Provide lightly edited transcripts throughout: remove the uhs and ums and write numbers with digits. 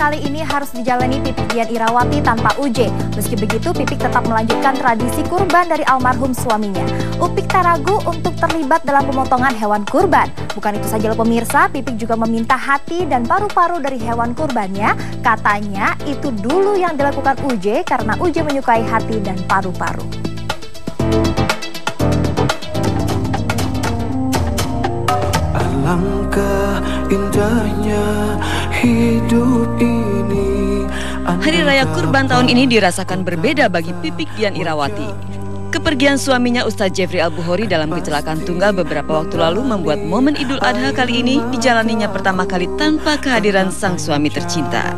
kali ini harus dijalani Pipik Dian Irawati tanpa UJ. Meski begitu, Pipik tetap melanjutkan tradisi kurban dari almarhum suaminya. Upik tak ragu untuk terlibat dalam pemotongan hewan kurban. Bukan itu saja loh pemirsa, Pipik juga meminta hati dan paru-paru dari hewan kurbannya. Katanya itu dulu yang dilakukan UJ karena UJ menyukai hati dan paru-paru. Alangkah indahnya hidup ini. Hari Raya Kurban tahun ini dirasakan berbeda bagi Pipik Dian Irawati. Kepergian suaminya Ustadz Jeffrey Al-Bukhari dalam kecelakaan tunggal beberapa waktu lalu membuat momen Idul Adha kali ini dijalaninya pertama kali tanpa kehadiran sang suami tercinta.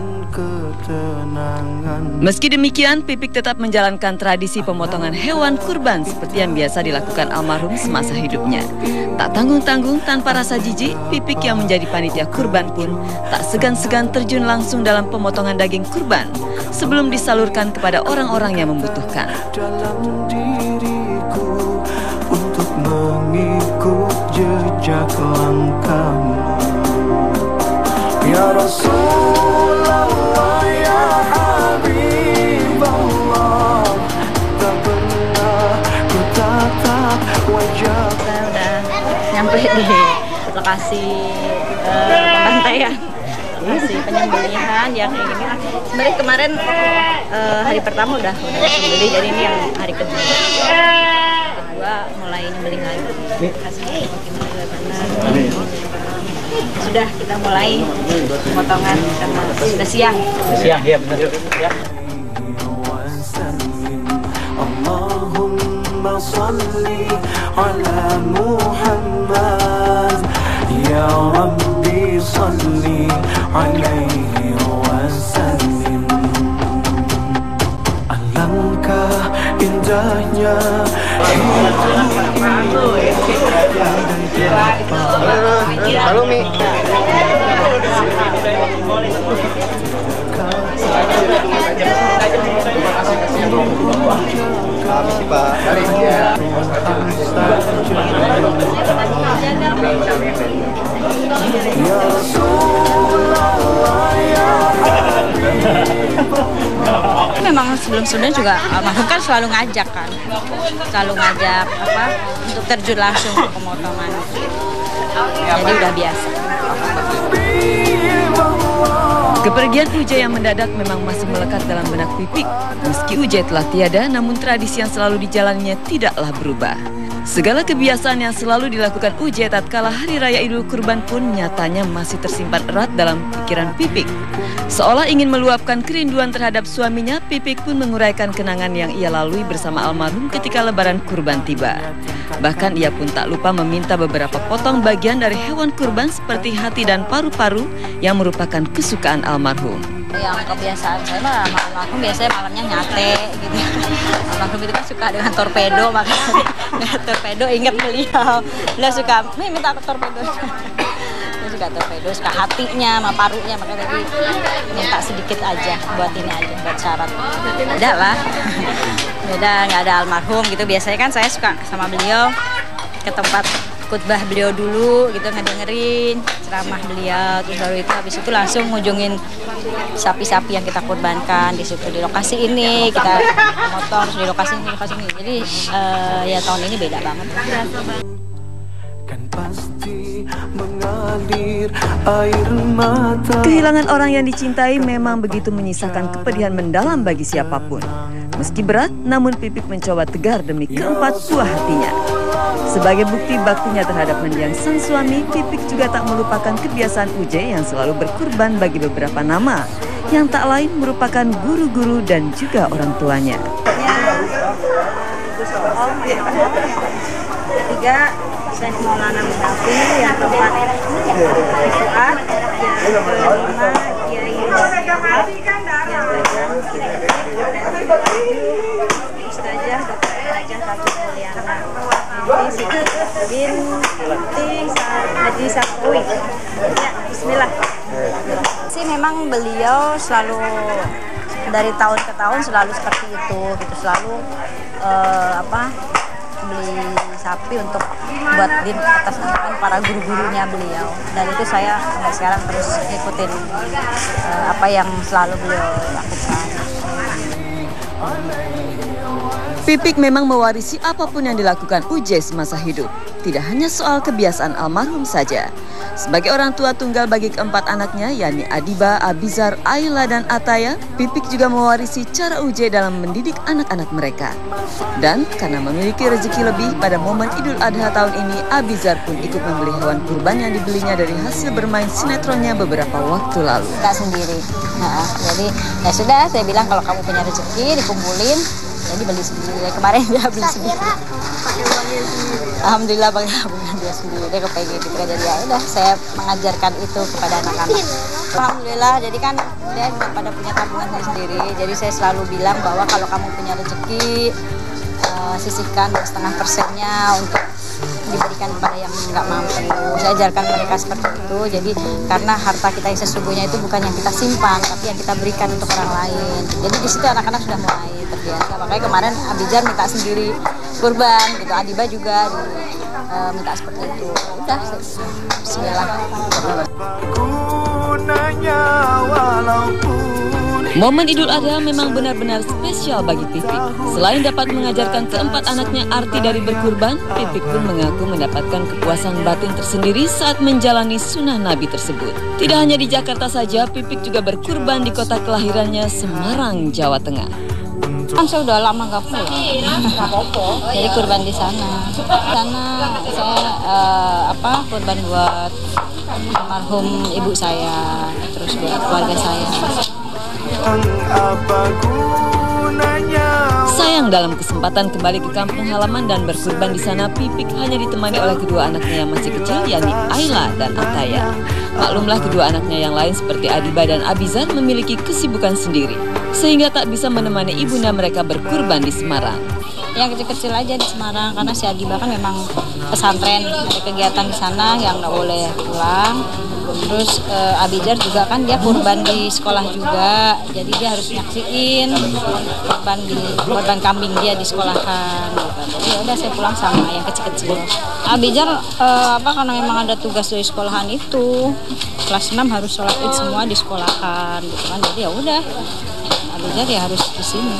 Meski demikian, Pipik tetap menjalankan tradisi pemotongan hewan kurban seperti yang biasa dilakukan almarhum semasa hidupnya. Tak tanggung-tanggung, tanpa rasa jijik, Pipik yang menjadi panitia kurban pun tak segan-segan terjun langsung dalam pemotongan daging kurban sebelum disalurkan kepada orang-orang yang membutuhkan. Dalam diriku untuk mengikut jejak langkahmu, ya Rasulullah, ya Habibullah, tak pernah ku tatap wajah. Saya udah nyampe di lokasi pembantaian, lokasi penyembelihan yang kayak gini lah. Sebenarnya kemarin hari pertama udah disembelih, jadi ini yang hari kedua mulai nyembelih lagi. Kasih sudah kita mulai potongan karena sudah siang. Siang, ya benar. Ya. Allahumma salli ala Muhammad, ya Rabbi salli alaihi wasallim. Alangkah indahnya Halo Mi. Memang sebelum-sebelumnya juga almarhum kan selalu ngajak apa untuk terjun langsung ke pemotongan. Jadi udah biasa. Kepergian UJ yang mendadak memang masih melekat dalam benak Pipik. Meski UJ telah tiada, namun tradisi yang selalu dijalaninya tidaklah berubah. Segala kebiasaan yang selalu dilakukan UJ tatkala Hari Raya Idul Kurban pun nyatanya masih tersimpan erat dalam pikiran Pipik. Seolah ingin meluapkan kerinduan terhadap suaminya, Pipik pun menguraikan kenangan yang ia lalui bersama almarhum ketika Lebaran Kurban tiba. Bahkan ia pun tak lupa meminta beberapa potong bagian dari hewan kurban seperti hati dan paru-paru yang merupakan kesukaan almarhum. Yang kebiasaan saya mah almarhum biasanya malamnya nyate gitu. Almarhum itu kan suka dengan torpedo, makanya dengan torpedo ingat beliau suka minta torpedo. Dia suka torpedo, suka hatinya sama parunya, makanya tadi minta sedikit aja buat ini aja, buat syarat. Beda lah, beda nggak ada almarhum gitu. Biasanya kan saya suka sama beliau ke tempat khutbah beliau dulu gitu, ngedengerin ceramah beliau, terus baru itu habis itu langsung ngunjungin sapi-sapi yang kita kurbankan di situ, di lokasi ini kita motong, di lokasi ini, jadi ya tahun ini beda banget. kan pasti mengalir air mata. Kehilangan orang yang dicintai memang begitu menyisakan kepedihan mendalam bagi siapapun. Meski berat, namun Pipik mencoba tegar demi keempat buah hatinya. Sebagai bukti baktinya terhadap mendiang sang suami, Pipik juga tak melupakan kebiasaan UJ yang selalu berkurban bagi beberapa nama, yang tak lain merupakan guru-guru dan juga orang tuanya. Ketiga, dan Maulana Mudafi, yang keempat Fuad, yang kelima Kiai Ustazah Dr. Rajah Kaki Mulyana binti Haji Sapuwi. Ya, bismillah. Memang beliau selalu dari tahun ke tahun selalu seperti itu gitu, selalu beli sapi untuk buat di atas nama para guru-gurunya beliau. Dan itu saya sampai sekarang terus ngikutin apa yang selalu beliau lakukan. Pipik memang mewarisi apapun yang dilakukan Uje semasa hidup. Tidak hanya soal kebiasaan almarhum saja. Sebagai orang tua tunggal bagi keempat anaknya, yakni Adiba, Abizar, Ayla, dan Ataya, Pipik juga mewarisi cara Uje dalam mendidik anak-anak mereka. Dan karena memiliki rezeki lebih, pada momen Idul Adha tahun ini, Abizar pun ikut membeli hewan kurban yang dibelinya dari hasil bermain sinetronnya beberapa waktu lalu. Enggak sendiri. Jadi ya sudah, saya bilang kalau kamu punya rezeki dikumpulin, jadi beli sendiri. Kemarin dia beli sendiri. Alhamdulillah pakai dia sendiri, dia kepengen gitu kan. Jadi ya udah, saya mengajarkan itu kepada anak-anak. Alhamdulillah, jadi kan dia pada punya tabungan sendiri. Jadi saya selalu bilang bahwa kalau kamu punya rezeki, sisihkan 2,5% untuk diberikan kepada yang nggak mampu. Saya ajarkan mereka seperti itu. Jadi karena harta kita yang sesungguhnya itu bukan yang kita simpan, tapi yang kita berikan untuk orang lain. Jadi di situ anak-anak sudah mulai terbiasa. Makanya kemarin Abizar minta sendiri kurban, gitu. Adiba juga minta seperti itu. Udah, bismillah. Momen Idul Adha memang benar-benar spesial bagi Pipik. Selain dapat mengajarkan keempat anaknya arti dari berkurban, Pipik pun mengaku mendapatkan kepuasan batin tersendiri saat menjalani sunnah Nabi tersebut. Tidak hanya di Jakarta saja, Pipik juga berkurban di kota kelahirannya, Semarang, Jawa Tengah. Kan saya udah lama gak pulang, jadi kurban di sana. Saya kurban buat almarhum ibu saya, terus buat keluarga saya. Sayang dalam kesempatan kembali ke kampung halaman dan berkurban di sana, Pipik hanya ditemani oleh kedua anaknya yang masih kecil, yakni Ayla dan Ataya. Maklumlah kedua anaknya yang lain seperti Adiba dan Abizar memiliki kesibukan sendiri, sehingga tak bisa menemani ibunda mereka berkurban di Semarang. Yang kecil-kecil aja di Semarang, karena si Adiba kan memang pesantren, ada kegiatan di sana yang nggak boleh pulang. Terus Abizar juga kan dia kurban di sekolah juga, jadi dia harus nyaksiin kurban kambing dia di sekolahan. Jadi ya udah saya pulang sama yang kecil-kecil. Abizar karena memang ada tugas dari sekolahan itu, kelas 6 harus sholat id semua di sekolahan, gitu kan. Jadi ya udah, Abizar ya harus di sini.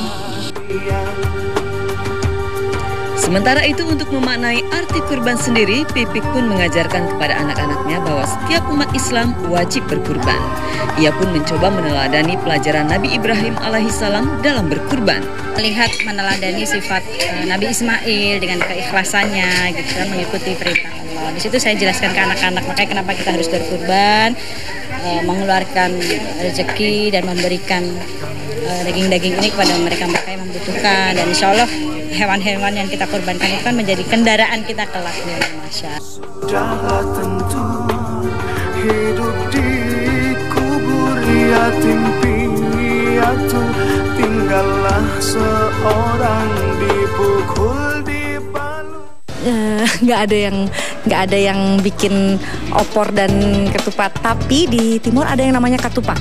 Sementara itu, untuk memaknai arti kurban sendiri, Pipik pun mengajarkan kepada anak-anaknya bahwa setiap umat Islam wajib berkurban. Ia pun mencoba meneladani pelajaran Nabi Ibrahim alaihissalam dalam berkurban. Lihat meneladani sifat Nabi Ismail dengan keikhlasannya, gitu kan, mengikuti perintah Allah. Di situ saya jelaskan ke anak-anak, makanya kenapa kita harus berkurban, mengeluarkan rezeki dan memberikan daging-daging ini kepada mereka-mereka yang membutuhkan. Dan insya Allah hewan-hewan yang kita kurbankan itu kan menjadi kendaraan kita kelak ya, Masya. Sudah tentu hidup di kubur yatim piatu, tinggallah seorang dipukul di palu. Nggak ada yang bikin opor dan ketupat, tapi di timur ada yang namanya katupak.